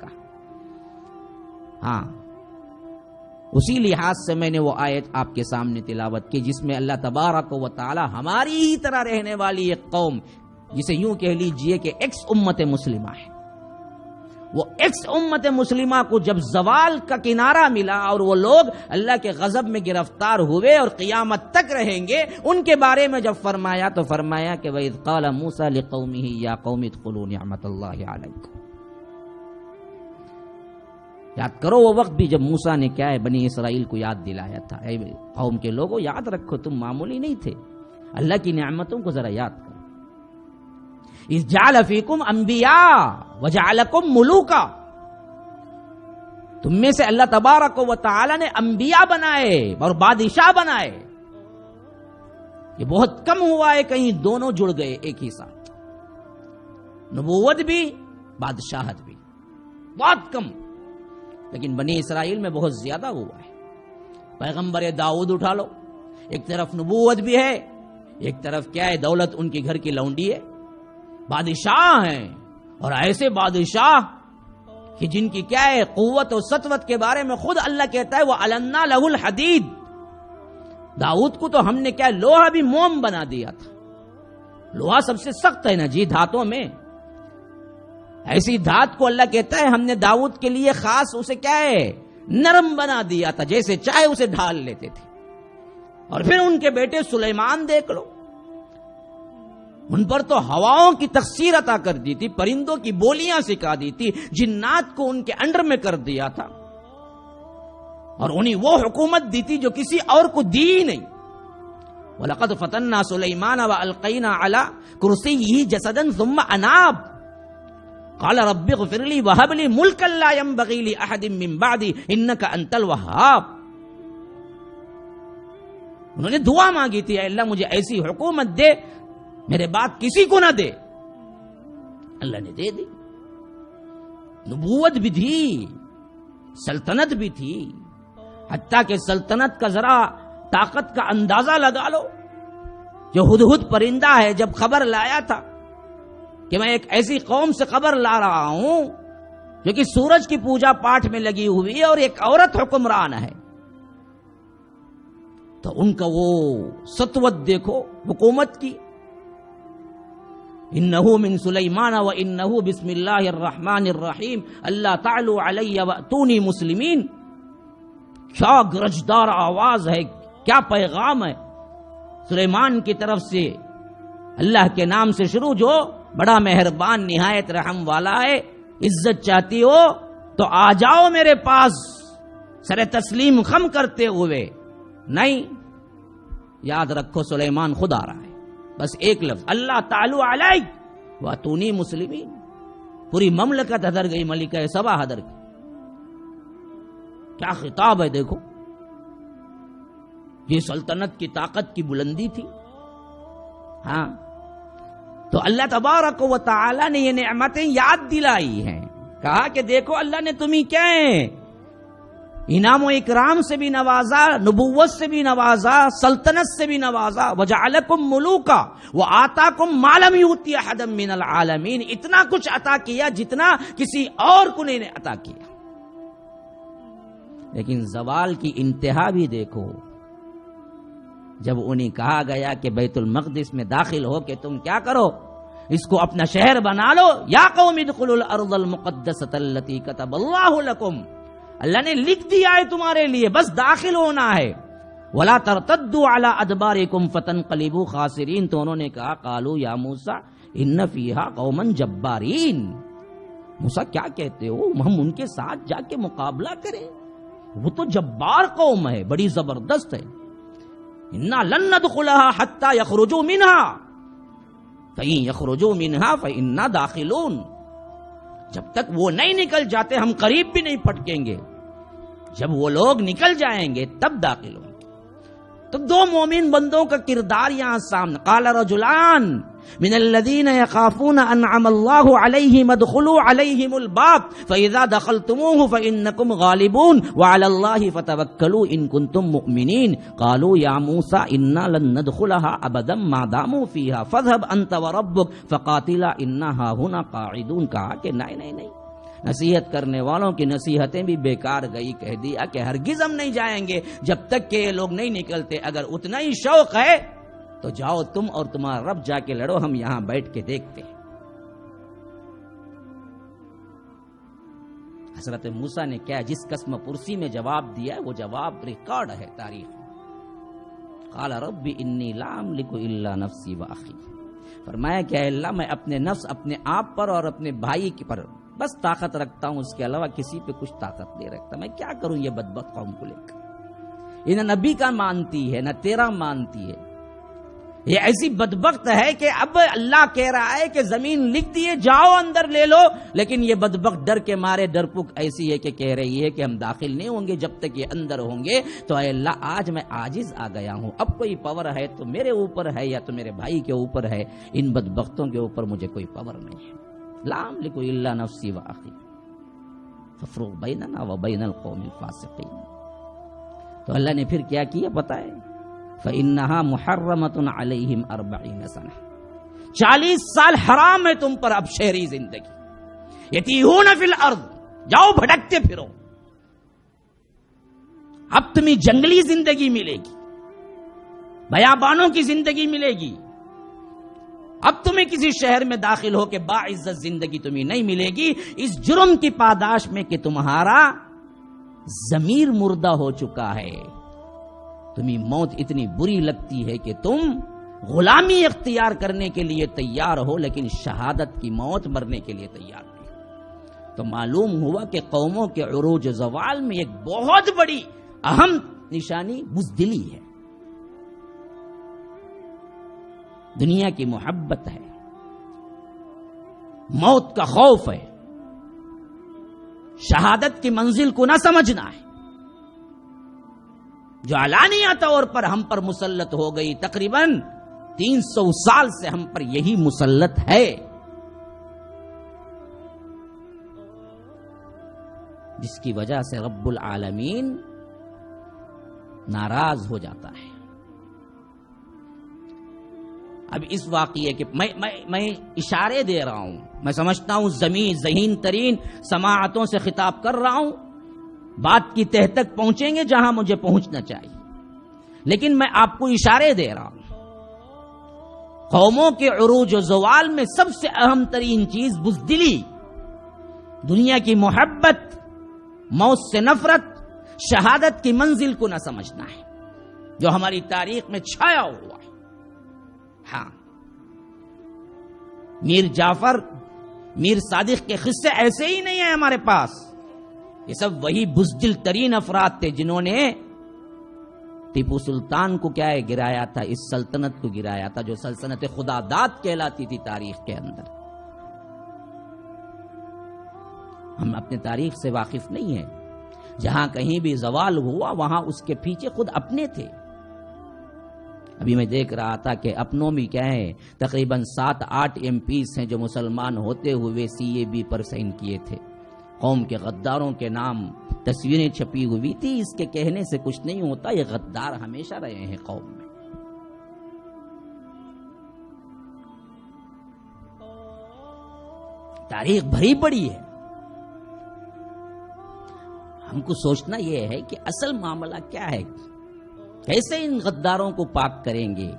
کہا. ہاں اسی لحاظ سے میں نے وہ آیت آپ کے سامنے تلاوت کی جس میں اللہ تبارک و تعالی ہماری ہی طرح رہنے والی ایک قوم جسے یوں کہہ لیجئے کہ ایکس امت مسلمہ ہے، وہ ایکس امت مسلمہ کو جب زوال کا کنارہ ملا اور وہ لوگ اللہ کے غضب میں گرفتار ہوئے اور قیامت تک رہیں گے، ان کے بارے میں جب فرمایا تو فرمایا کہ وَإِذْ قَالَ مُوسَىٰ لِقَوْمِهِ يَا قَوْمِ ادْخُلُوا نِعْمَةَ اللَّهِ عَلَيْكُمْ. یاد کرو وہ وقت بھی جب موسیٰ نے کیا ہے بنی اسرائیل کو یاد دلایا تھا، اے قوم کے لوگوں یاد رکھو تم معمولی نہیں تھے، اللہ کی نعمتوں کو ذرا یاد کرو. اذ جعل فیکم انبیاء وجعلکم ملوکا، تم میں سے اللہ تبارک و تعالی نے انبیاء بنائے اور بادشاہ بنائے. یہ بہت کم ہوا ہے کہیں دونوں جڑ گئے ایک ہی ساتھ، نبوت بھی بادشاہت بھی، بہت کم. لیکن بنی اسرائیل میں بہت زیادہ ہوا ہے. پیغمبر داؤد اٹھا لو، ایک طرف نبوت بھی ہے، ایک طرف کیا ہے دولت ان کے گھر کی لونڈی ہے، بادشاہ ہیں اور ایسے بادشاہ کہ جن کی کیا ہے قوت و سطوت کے بارے میں خود اللہ کہتا ہے وَأَلَنَّا لَهُ الْحَدِيدِ. داؤد کو تو ہم نے کیا لوہا بھی موم بنا دیا تھا. لوہا سب سے سخت ہے نا جی دھاتوں میں، ایسی دھات کو اللہ کہتا ہے ہم نے داؤد کے لیے خاص اسے کیا ہے نرم بنا دیا تھا، جیسے چاہے اسے ڈھال لیتے تھے. اور پھر ان کے بیٹے سلیمان دیکھ لو، ان پر تو ہواؤں کی تخسیر عطا کر دی تھی، پرندوں کی بولیاں سکھا دی تھی، جنات کو ان کے انڈر میں کر دیا تھا، اور انہیں وہ حکومت دی تھی جو کسی اور کو دی ہی نہیں. وَلَقَدْ فَتَنَّا سُلَيْمَانَ وَأَلْقَيْنَا عَلَى كُرْسِيِّهِ جَسَدًا ثُمَّ أَنَابَ قال رب اغفر لي وهب لي ملكا لا ينبغي لأحد من بعدي انك انت الوهاب. انہوں نے دعا مانگی تھی اے اللہ مجھے ایسی حکومت دے میرے بعد کسی کو نہ دے، اللہ نے دے دی. نبوت بھی تھی، سلطنت بھی تھی، حتیٰ کہ سلطنت کا ذرا طاقت کا اندازہ لگا لو. جو ہدہد پرندہ ہے جب خبر لایا تھا کہ میں ایک ایسی قوم سے خبر لا رہا ہوں جو کہ سورج کی پوجا پاٹ میں لگی ہوئی ہے اور ایک عورت حکمران ہے، تو ان کا وہ سطوت دیکھو حکومت کی. انہو من سلیمان و انہو بسم اللہ الرحمن الرحیم اللہ تعالی علی واتونی مسلمین. کیا گرجدار آواز ہے، کیا پیغام ہے سلیمان کی طرف سے. اللہ کے نام سے شروع، جو بڑا مہربان نہایت رحم والا ہے. عزت چاہتی ہو تو آ جاؤ میرے پاس سر تسلیم خم کرتے ہوئے. نہیں، یاد رکھو سلیمان خود آ رہا ہے، بس ایک لفظ اللہ تعالی علی واتونی مسلمین. پوری مملکت حدر گئی، ملکہ سبا حدر گئی. کیا خطاب ہے دیکھو، یہ سلطنت کی طاقت کی بلندی تھی. ہاں تو اللہ تبارک و تعالی نے یہ نعمتیں یاد دلائی ہیں، کہا کہ دیکھو اللہ نے تمہیں کیا ہے انعام و اکرام سے بھی نوازا، نبوت سے بھی نوازا، سلطنت سے بھی نوازا. وجعلکم ملوکا وآتاکم ما لم یؤت احدا من العالمین. اتنا کچھ عطا کیا جتنا کسی اور کو نہیں عطا کیا. لیکن زوال کی انتہا بھی دیکھو، جب انہیں کہا گیا کہ بیت المقدس میں داخل ہو کے تم کیا کرو، اس کو اپنا شہر بنا لو. یا قوم ادخلوا الارض المقدسۃ التي كتب اللہ لکم، اللہ نے لکھ دیا ہے تمہارے لیے، بس داخل ہونا ہے. ولا ترتدوا على ادبارکم فتنقلبوا خاسرین. تو انہوں نے کہا قالوا یا موسیٰ ان فیہا قوما جبارین. موسیٰ کیا کہتے ہو، ہم ان کے ساتھ جا کے مقابلہ کریں؟ وہ تو جبار قوم ہے، بڑی زبردست ہے. انا لن ندخلها حتى يخرجوا منها فإن يخرجوا منها فإنا داخلون. جب تک وہ نہیں نکل جاتے ہم قریب بھی نہیں پٹکیں گے، جب وہ لوگ نکل جائیں گے تب داخل ہوں گے. تو دو مومن بندوں کا کردار یہاں سامنے. قال رجلان من الذين يخافون انعم الله عليهم ادخلوا عليهم الباب فاذا دخلتموه فانكم غالبون وعلى الله فتوكلوا ان كنتم مؤمنين. قالوا يا موسى انا لن ندخلها ابدا ما داموا فيها فاذهب انت وربك فقاتلا انها هنا قاعدون. کہا کہ نہیں، نصیحت کرنے والوں کی نصیحتیں بھی بیکار گئی. کہہ دیا کہ ہرگز ہم نہیں جائیں گے جب تک کہ یہ لوگ نہیں نکلتے. اگر اتنا ہی شوق ہے تو جاؤ تم اور تمہارا رب جا کے لڑو، ہم یہاں بیٹھ کے دیکھتے ہیں. حضرت موسیٰ نے کیا جس قسم پرسی میں جواب دیا ہے وہ جواب ریکارڈ ہے تاریخ میں. قال رب انی لا املک الا نفسی واخی. فرمایا کہ اے اللہ میں اپنے نفس، اپنے آپ پر اور اپنے بھائی پر بس طاقت رکھتا ہوں، اس کے علاوہ کسی پہ کچھ طاقت نہیں رکھتا. میں کیا کروں یہ بدبخت قوم کو لے کر؟ یہ نہ نبی کا مانتی ہے نہ تیرا مانتی ہے. یہ ایسی بدبخت ہے کہ اب اللہ کہہ رہا ہے کہ زمین لکھ دیے جاؤ اندر لے لو، لیکن یہ بدبخت ڈر کے مارے ڈرپک ایسی ہے کہ کہہ رہی ہے کہ ہم داخل نہیں ہوں گے جب تک یہ اندر ہوں گے. تو اے اللہ آج میں عاجز آ گیا ہوں، اب کوئی پاور ہے تو میرے اوپر ہے یا تو میرے بھائی کے اوپر ہے، ان بدبختوں کے اوپر مجھے کوئی پاور نہیں ہے. لا املک الا نفسی واخی فافرق بیننا وبین القوم الفاسقین. تو اللہ نے پھر کیا کیا بتائے؟ فَإِنَّهَا مُحَرَّمَةٌ عَلَيْهِمْ 40 سنة. 40 سال حرام ہے تم پر اب شہری زندگی. یتیہون فی الارض، جاؤ بھٹکتے پھرو. اب تمہیں جنگلی زندگی ملے گی، بیابانوں کی زندگی ملے گی. اب تمہیں کسی شہر میں داخل ہو کے باعزت زندگی تمہیں نہیں ملے گی، اس جرم کی پاداش میں کہ تمہارا ضمیر مردہ ہو چکا ہے. تمہیں موت اتنی بری لگتی ہے کہ تم غلامی اختیار کرنے کے لیے تیار ہو، لیکن شہادت کی موت مرنے کے لیے تیار نہیں. تو معلوم ہوا کہ قوموں کے عروج و زوال میں ایک بہت بڑی اہم نشانی بزدلی ہے، دنیا کی محبت ہے، موت کا خوف ہے، شہادت کی منزل کو نہ سمجھنا ہے، جو علانیہ طور پر ہم پر مسلط ہو گئی. تقریباً 300 سال سے ہم پر یہی مسلط ہے، جس کی وجہ سے رب العالمین ناراض ہو جاتا ہے. اب اس واقعے کے میں اشارے دے رہا ہوں، میں سمجھتا ہوں ذہین ترین سماعتوں سے خطاب کر رہا ہوں، بات کی تہ تک پہنچیں گے جہاں مجھے پہنچنا چاہیے، لیکن میں آپ کو اشارے دے رہا ہوں. قوموں کے عروج و زوال میں سب سے اہم ترین چیز بزدلی، دنیا کی محبت، موت سے نفرت، شہادت کی منزل کو نہ سمجھنا ہے، جو ہماری تاریخ میں چھایا ہوا ہے. ہاں، میر جعفر، میر صادق کے قصے ایسے ہی نہیں ہیں ہمارے پاس. یہ سب وہی بزدل ترین افراد تھے جنہوں نے ٹیپو سلطان کو کیا ہے گرایا تھا، اس سلطنت کو گرایا تھا جو سلطنت خدا داد کہلاتی تھی تاریخ کے اندر. ہم اپنے تاریخ سے واقف نہیں ہیں. جہاں کہیں بھی زوال ہوا وہاں اس کے پیچھے خود اپنے تھے. ابھی میں دیکھ رہا تھا کہ اپنوں میں کیا ہے تقریباً 7-8 MPs ہیں جو مسلمان ہوتے ہوئے CAB پر سائن کیے تھے. قوم کے غداروں کے نام تصویریں چھپی ہوئی تھی. اس کے کہنے سے کچھ نہیں ہوتا، یہ غدار ہمیشہ رہے ہیں قوم میں. تاریخ بھری پڑی ہے. ہم کو سوچنا یہ ہے کہ اصل معاملہ کیا ہے، کیسے ان غداروں کو پاک کریں گے.